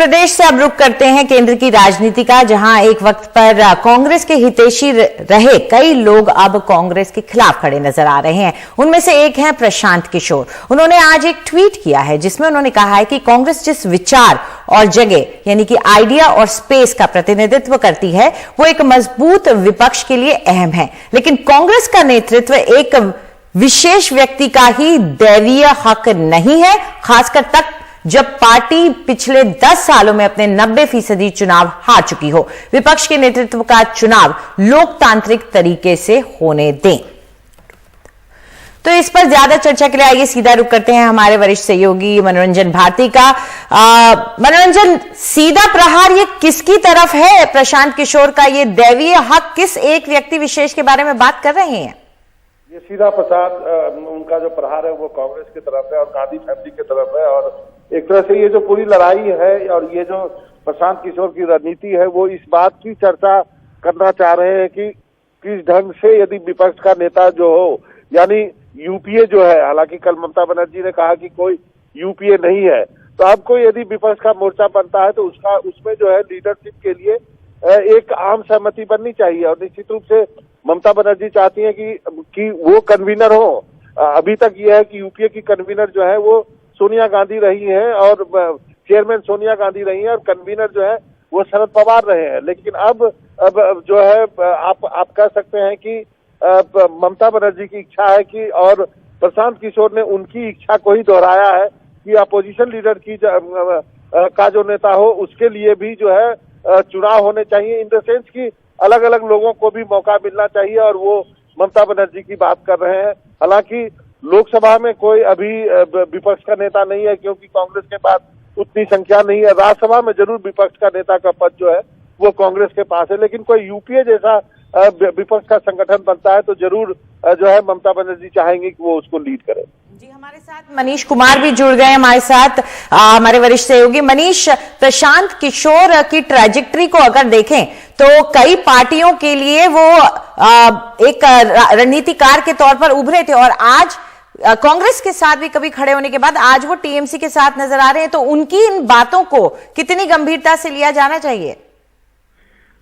प्रदेश से अब रुख करते हैं केंद्र की राजनीति का, जहां एक वक्त पर कांग्रेस के हितैषी रहे कई लोग अब कांग्रेस के खिलाफ खड़े नजर आ रहे हैं। उनमें से एक हैं प्रशांत किशोर। उन्होंने आज एक ट्वीट किया है जिसमें उन्होंने कहा है कि कांग्रेस जिस विचार और जगह यानी कि आइडिया और स्पेस का प्रतिनिधित्व करती है वो एक मजबूत विपक्ष के लिए अहम है, लेकिन कांग्रेस का नेतृत्व एक विशेष व्यक्ति का ही दैवीय हक नहीं है, खासकर तक जब पार्टी पिछले 10 सालों में अपने 90% चुनाव हार चुकी हो। विपक्ष के नेतृत्व का चुनाव लोकतांत्रिक तरीके से होने दें। तो इस पर ज्यादा चर्चा के लिए आइए सीधा रुख करते हैं हमारे वरिष्ठ सहयोगी मनोरंजन भारती का। मनोरंजन, सीधा प्रहार ये किसकी तरफ है? प्रशांत किशोर का ये दैवीय हक किस एक व्यक्ति विशेष के बारे में बात कर रहे हैं? ये सीधा प्रसाद उनका जो प्रहार है वो कांग्रेस की तरफ है और गांधी फैमिली की तरफ है। और एक तरह से ये जो पूरी लड़ाई है और ये जो प्रशांत किशोर की रणनीति है वो इस बात की चर्चा करना चाह रहे हैं कि किस ढंग से यदि विपक्ष का नेता जो हो, यानी यूपीए जो है, हालांकि कल ममता बनर्जी ने कहा कि कोई यूपीए नहीं है, तो अब कोई यदि विपक्ष का मोर्चा बनता है तो उसमें जो है लीडरशिप के लिए एक आम सहमति बननी चाहिए। और निश्चित रूप से ममता बनर्जी चाहती है कि वो कन्वीनर हो। अभी तक ये है कि यूपीए की कन्वीनर जो है वो सोनिया गांधी रही है और चेयरमैन सोनिया गांधी रही है और कन्वीनर जो है वो शरद पवार रहे हैं। लेकिन अब जो है आप कह सकते हैं कि ममता बनर्जी की इच्छा है कि, और प्रशांत किशोर ने उनकी इच्छा को ही दोहराया है कि अपोजिशन लीडर की का जो नेता हो उसके लिए भी जो है चुनाव होने चाहिए। इन द सेंस की अलग अलग लोगों को भी मौका मिलना चाहिए और वो ममता बनर्जी की बात कर रहे हैं। हालांकि लोकसभा में कोई अभी विपक्ष का नेता नहीं है क्योंकि कांग्रेस के पास उतनी संख्या नहीं है। राज्यसभा में जरूर विपक्ष का नेता का पद जो है वो कांग्रेस के पास है, लेकिन कोई यूपीए जैसा विपक्ष का संगठन बनता है तो जरूर जो है ममता बनर्जी चाहेंगे कि वो उसको लीड करे। जी, हमारे साथ मनीष कुमार भी जुड़ गए हमारे साथ, हमारे वरिष्ठ सहयोगी। मनीष, प्रशांत किशोर की ट्रैजेक्टरी को अगर देखें तो कई पार्टियों के लिए वो एक रणनीतिकार के तौर पर उभरे थे और आज कांग्रेस के साथ भी कभी खड़े होने के बाद आज वो टीएमसी के साथ नजर आ रहे हैं। तो उनकी इन बातों को कितनी गंभीरता से लिया जाना चाहिए?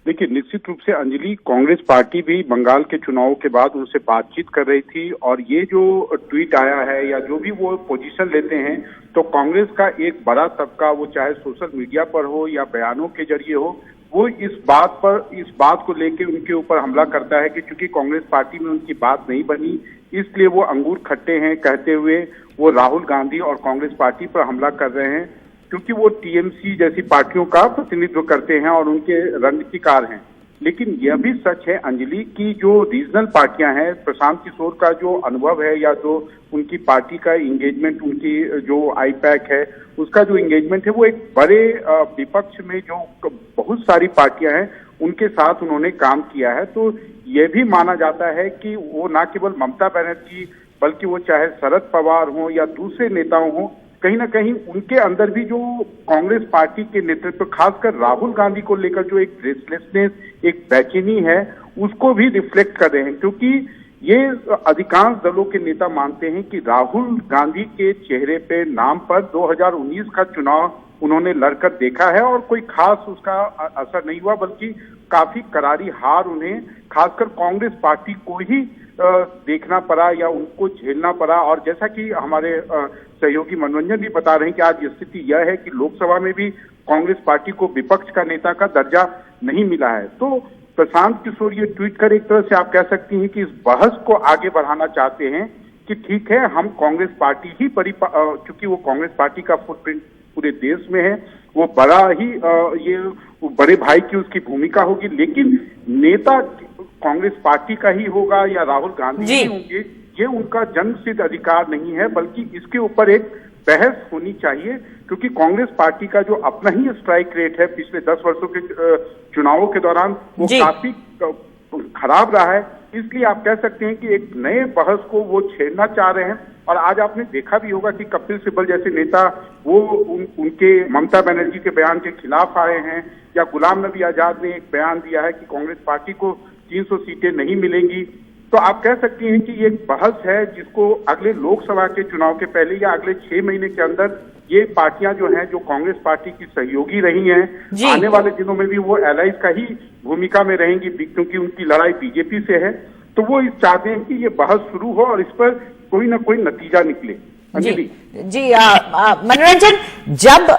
देखिए, निश्चित रूप से अंजलि, कांग्रेस पार्टी भी बंगाल के चुनाव के बाद उनसे बातचीत कर रही थी और ये जो ट्वीट आया है या जो भी वो पोजीशन लेते हैं तो कांग्रेस का एक बड़ा तबका, वो चाहे सोशल मीडिया पर हो या बयानों के जरिए हो, वो इस बात को लेके उनके ऊपर हमला करता है कि चूंकि कांग्रेस पार्टी में उनकी बात नहीं बनी इसलिए वो अंगूर खट्टे हैं कहते हुए वो राहुल गांधी और कांग्रेस पार्टी पर हमला कर रहे हैं, क्योंकि वो टीएमसी जैसी पार्टियों का प्रतिनिधित्व करते हैं और उनके रणनीतिकार हैं। लेकिन यह भी सच है अंजलि की जो रीजनल पार्टियां हैं, प्रशांत किशोर का जो अनुभव है या जो उनकी पार्टी का एंगेजमेंट, उनकी जो आईपैक है उसका जो एंगेजमेंट है वो एक बड़े विपक्ष में जो बहुत सारी पार्टियां हैं उनके साथ उन्होंने काम किया है। तो यह भी माना जाता है कि वो न केवल ममता बनर्जी बल्कि वो चाहे शरद पवार हो या दूसरे नेताओं हो, कहीं ना कहीं उनके अंदर भी जो कांग्रेस पार्टी के नेतृत्व, खासकर राहुल गांधी को लेकर जो एक रेस्टलेसनेस, एक बेचैनी है, उसको भी रिफ्लेक्ट कर रहे हैं। क्योंकि ये अधिकांश दलों के नेता मानते हैं कि राहुल गांधी के चेहरे पे, नाम पर 2019 का चुनाव उन्होंने लड़कर देखा है और कोई खास उसका असर नहीं हुआ, बल्कि काफी करारी हार उन्हें खासकर कांग्रेस पार्टी को ही देखना पड़ा या उनको झेलना पड़ा। और जैसा कि हमारे सहयोगी मनोरंजन भी बता रहे हैं कि आज स्थिति यह है कि लोकसभा में भी कांग्रेस पार्टी को विपक्ष का नेता का दर्जा नहीं मिला है। तो प्रशांत किशोर ये ट्वीट कर एक तरह से आप कह सकती हैं कि इस बहस को आगे बढ़ाना चाहते हैं कि ठीक है, हम कांग्रेस पार्टी ही चूंकि वो कांग्रेस पार्टी का फुटप्रिंट पूरे देश में है, वो बड़ा ही ये बड़े भाई की उसकी भूमिका होगी, लेकिन नेता कांग्रेस पार्टी का ही होगा या राहुल गांधी ही होंगे, ये उनका जन्मसिद्ध अधिकार नहीं है, बल्कि इसके ऊपर एक बहस होनी चाहिए। क्योंकि कांग्रेस पार्टी का जो अपना ही स्ट्राइक रेट है पिछले 10 वर्षों के चुनावों के दौरान वो काफी खराब रहा है। इसलिए आप कह सकते हैं कि एक नए बहस को वो छेड़ना चाह रहे हैं। और आज आपने देखा भी होगा कि कपिल सिब्बल जैसे नेता वो उनके ममता बनर्जी के बयान के खिलाफ आए हैं, या गुलाम नबी आजाद ने एक बयान दिया है कि कांग्रेस पार्टी को 300 सीटें नहीं मिलेंगी। तो आप कह सकती हैं कि ये एक बहस है जिसको अगले लोकसभा के चुनाव के पहले या अगले 6 महीने के अंदर ये पार्टियां जो हैं, जो कांग्रेस पार्टी की सहयोगी रही हैं, आने वाले दिनों में भी वो एलाइज का ही भूमिका में रहेंगी, क्योंकि उनकी लड़ाई बीजेपी से है। तो वो चाहते हैं कि ये बहस शुरू हो और इस पर कोई ना कोई नतीजा निकले। जी मनोरंजन, जब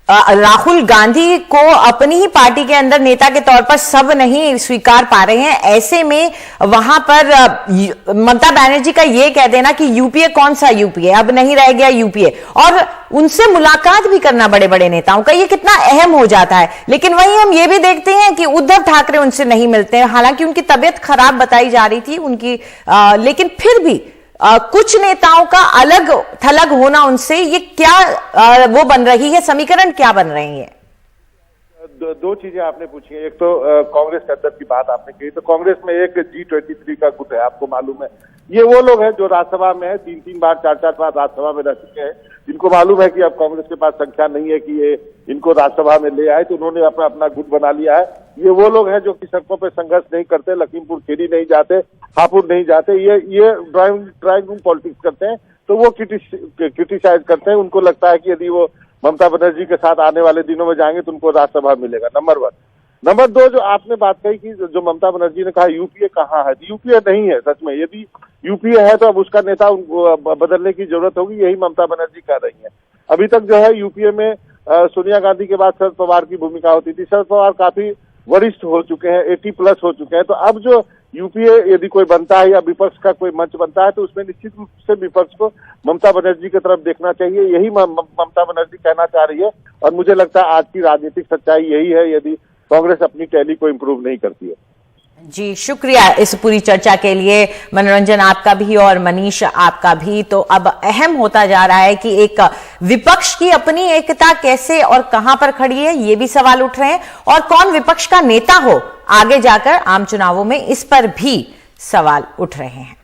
राहुल गांधी को अपनी ही पार्टी के अंदर नेता के तौर पर सब नहीं स्वीकार पा रहे हैं, ऐसे में वहां पर ममता बनर्जी का ये कह देना कि यूपीए कौन सा यूपीए, अब नहीं रह गया यूपीए, और उनसे मुलाकात भी करना बड़े बड़े नेताओं का, ये कितना अहम हो जाता है। लेकिन वहीं हम ये भी देखते हैं कि उद्धव ठाकरे उनसे नहीं मिलते हैं, हालांकि उनकी तबीयत खराब बताई जा रही थी उनकी, लेकिन फिर भी कुछ नेताओं का अलग थलग होना उनसे, ये क्या वो बन रही है, समीकरण क्या बन रही है? दो चीजें आपने पूछी हैं। एक तो कांग्रेस के अंदर की बात आपने कही, तो कांग्रेस में एक G23 का गुट है, आपको मालूम है। ये वो लोग हैं जो राज्यसभा में है, 3-3 बार 4-4 बार राज्यसभा में रह चुके हैं, जिनको मालूम है कि अब कांग्रेस के पास संख्या नहीं है कि ये इनको राज्यसभा में ले आए, तो उन्होंने अपना गुट बना लिया है। ये वो लोग हैं जो कि सड़कों पे संघर्ष नहीं करते, लखीमपुर खीरी नहीं जाते, हापुड़ नहीं जाते, ये ड्राइंग रूम पॉलिटिक्स करते हैं, तो वो क्रिटिसाइज करते हैं। उनको लगता है कि यदि वो ममता बनर्जी के साथ आने वाले दिनों में जाएंगे तो उनको राज्यसभा मिलेगा, नंबर 1। नंबर 2, जो आपने बात कही कि जो ममता बनर्जी ने कहा यूपीए कहाँ है, यूपीए नहीं है सच में। यदि यूपीए है तो अब उसका नेता बदलने की जरूरत होगी, यही ममता बनर्जी कर रही है। अभी तक जो है यूपीए में सोनिया गांधी के बाद शरद पवार की भूमिका होती थी। शरद पवार काफी वरिष्ठ हो चुके हैं, 80+ हो चुके हैं, तो अब जो यूपीए यदि कोई बनता है या विपक्ष का कोई मंच बनता है तो उसमें निश्चित रूप से विपक्ष को ममता बनर्जी की तरफ देखना चाहिए। यही ममता बनर्जी कहना चाह रही है, और मुझे लगता है आज की राजनीतिक सच्चाई यही है, यदि कांग्रेस अपनी टैली को इम्प्रूव नहीं करती है। जी शुक्रिया इस पूरी चर्चा के लिए मनोरंजन, आपका भी और मनीष आपका भी। तो अब अहम होता जा रहा है कि एक विपक्ष की अपनी एकता कैसे और कहां पर खड़ी है, ये भी सवाल उठ रहे हैं, और कौन विपक्ष का नेता हो आगे जाकर आम चुनावों में, इस पर भी सवाल उठ रहे हैं।